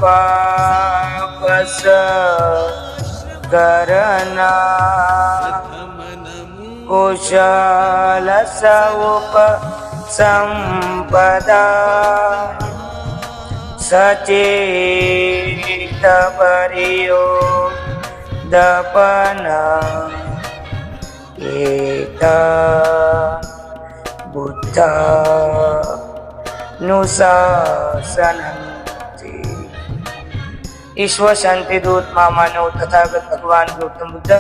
पापस करना कुशल सौप संपदा सचेत परियो दपना एक बुद्ध नुशासनंती। ईश्वर शांति दूत महामानव तथागत भगवान गौतम बुद्ध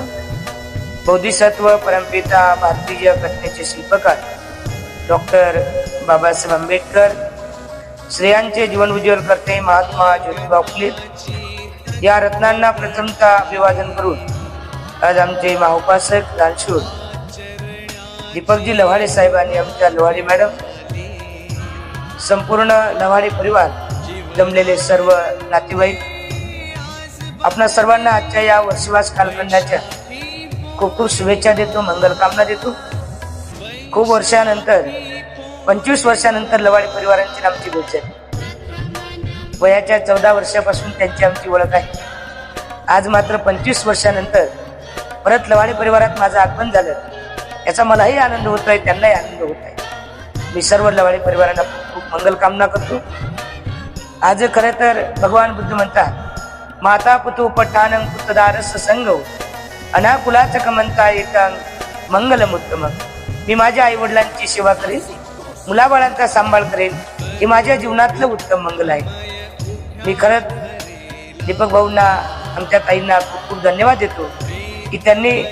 बोधिसत्व परमपिता भारतीय घटनेचे शिल्पकार डॉक्टर बाबासाहेब आंबेडकर स्त्रियांचे जीवन उज्ज्वल करते महात्मा ज्योतिबा फुले या रत्नांना प्रथमतः अभिवादन करून आज आमचे महाउपासक दानशूर दीपकजी लव्हाडे साहेब आणि आमच्या लव्हाडे मॅडम संपूर्ण लव्हाडे परिवार जमलेले सर्व नातेवाईक आपणा सर्वांना आजच्या या वर्षवास कालखंडाच्या खूप खूप शुभेच्छा देतो, मंगल कामना देतो। खूप वर्षानंतर 25 वर्षानंतर लव्हाडे परिवारांची आमची भेट झाली। वयाच्या 14 वर्षापासून त्यांची आमची ओळख आहे। आज मात्र 25 वर्षानंतर परत लव्हाडे परिवारात माझं आगमन झालं, याचा मलाही आनंद होत आहे, त्यांनाही आनंद होत आहे। मी सर्व लव्हाडे परिवारांना खूप मंगल कामना करतो। आज खरं तर भगवान बुद्ध म्हणतात माता पुतू पठानं पुतदारस संगव अनाकुलाच कमंता एकांग मंगलमुत्तम। मी माझ्या आई वडिलांची सेवा करेन, मुलाबाळांचा सांभाळ करेन, हे माझ्या जीवनातलं उत्तम मंगल आहे। मी खरंच दीपक भाऊंना आमच्या ताईंना खूप खूप धन्यवाद देतो की त्यांनी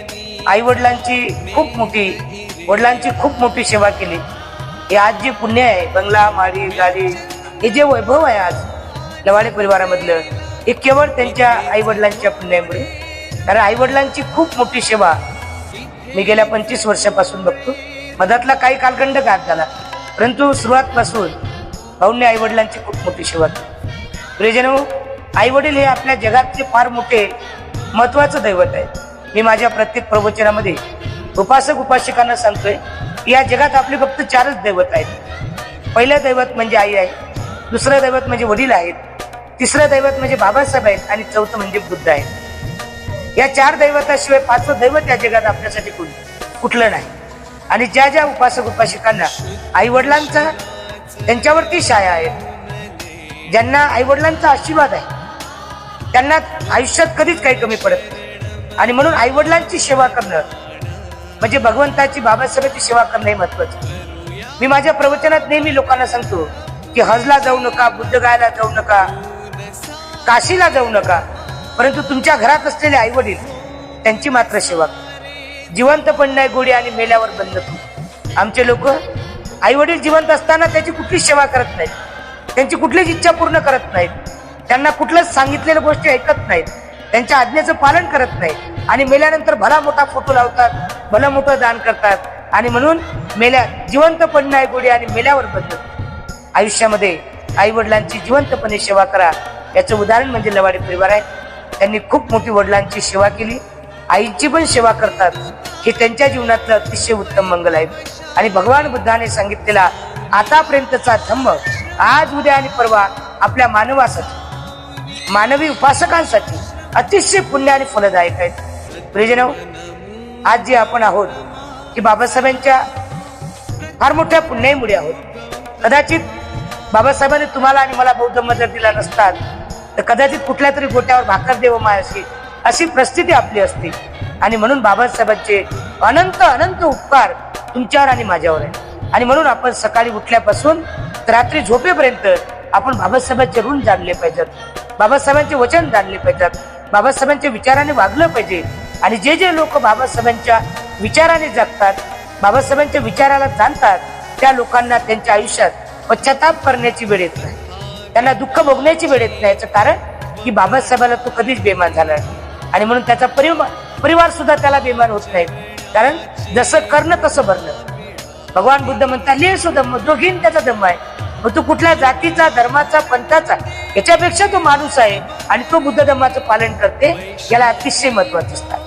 आई वडिलांची खूप मोठी सेवा केली। हे आज जे पुण्य आहे, बंगला माडी गाडी, हे जे वैभव आहे आज लव्हाडे परिवारामधलं, हे केवळ त्यांच्या आई वडिलांच्या पुण्यामुळे। कारण आई वडिलांची खूप मोठी सेवा मी गेल्या 25 वर्षापासून बघतो। मधातला काही कालखंड घात झाला, परंतु सुरुवातपासून भाऊंनी आई वडिलांची खूप मोठी सेवा केली। प्रियजनो, आई वडील हे आपल्या जगातले फार मोठे महत्वाचं दैवत आहे। मी माझ्या प्रत्येक प्रवचनामध्ये उपासक उपासिकांना सांगतोय की या जगात आपले फक्त 4च दैवत आहेत। पहिलं दैवत म्हणजे आई आहे, दुसरं दैवत म्हणजे वडील आहेत, तिसरं दैवत म्हणजे बाबासाहेब आहेत आणि चौथं म्हणजे बुद्ध आहे। या 4 दैवताशिवाय 5वं दैवत या जगात आपल्यासाठी कुठलं नाही। आणि ज्या ज्या उपासक उपासिकांना आई वडिलांचा त्यांच्यावरती छाया आहे, ज्यांना आई वडिलांचा आशीर्वाद आहे, त्यांना आयुष्यात कधीच काही कमी पडत नाही। आणि म्हणून आई वडिलांची सेवा करणं म्हणजे भगवंताची बाबासाहेबांची सेवा करणं हे महत्वाचं। मी माझ्या प्रवचनात नेहमी लोकांना सांगतो की हजला जाऊ नका, बुद्ध गायला जाऊ नका, काशीला जाऊ नका, परंतु तुमच्या घरात असलेले आई वडील त्यांची मात्र सेवा करा। जिवंत पण नाही गोडी आणि मेल्यावर बंद तू। आमचे लोक आई वडील जिवंत असताना त्याची कुठलीच सेवा करत नाहीत, त्यांची कुठलीच इच्छा पूर्ण करत नाहीत, त्यांना कुठलंच सांगितलेल्या गोष्टी ऐकत नाहीत, त्यांच्या आज्ञेचं पालन करत नाहीत आणि मेल्यानंतर भला मोठा फोटो लावतात, भलं मोठं दान करतात आणि म्हणून जिवंत पण नाही गोडी आणि मेल्यावर बंद। आयुष्यामध्ये आई वडिलांची जिवंतपणे सेवा करा, याचं उदाहरण म्हणजे लव्हाडे परिवार आहे। त्यांनी खूप मोठी वडिलांची सेवा केली, आईची पण सेवा करतात, हे त्यांच्या जीवनातलं अतिशय उत्तम मंगल आहे। आणि भगवान बुद्धाने सांगितलेला आतापर्यंतचा धम्म आज उद्या आणि परवा आपल्या मानवासाठी, मानवी उपासकांसाठी अतिशय पुण्य आणि फलदायक आहेत। प्रियजनो, आज जे आपण आहोत की बाबासाहेबांच्या फार मोठ्या पुण्यामुळे आहोत। कदाचित बाबासाहेबांनी तुम्हाला आणि मला बौद्ध धम्म जर दिला नसतात तर कदाचित कुठल्या तरी गोट्यावर भाकर देव माय अशी परिस्थिती आपली असते। आणि म्हणून बाबासाहेबांचे अनंत अनंत उपकार तुमच्यावर आणि माझ्यावर आहे। आणि म्हणून आपण सकाळी उठल्यापासून रात्री झोपेपर्यंत आपण बाबासाहेबांचे ऋण जाणले पाहिजेत, बाबासाहेबांचे वचन जाणले पाहिजेत, बाबासाहेबांच्या विचाराने वागलं पाहिजे। आणि जे जे लोक बाबासाहेबांच्या विचाराने जगतात, बाबासाहेबांच्या विचाराला जाणतात, त्या लोकांना त्यांच्या आयुष्यात पश्चाताप करण्याची वेळ येत नाही, त्यांना दुःख भोगण्याची वेळ येत नाही। याचं कारण की बाबासाहेबाला तो कधीच बेमान झाला आणि म्हणून त्याचा परिवार सुद्धा त्याला बेमान होत नाही। कारण जसं करणं तसं भरणं। भगवान बुद्ध म्हणतात ले सो धम्म, जो घेईन त्याचा धम्म आहे। मग तो कुठल्या जातीचा, धर्माचा, पंथाचा, याच्यापेक्षा तो माणूस आहे आणि तो बुद्ध धम्माचं पालन करते, याला अतिशय महत्वाचं असतं।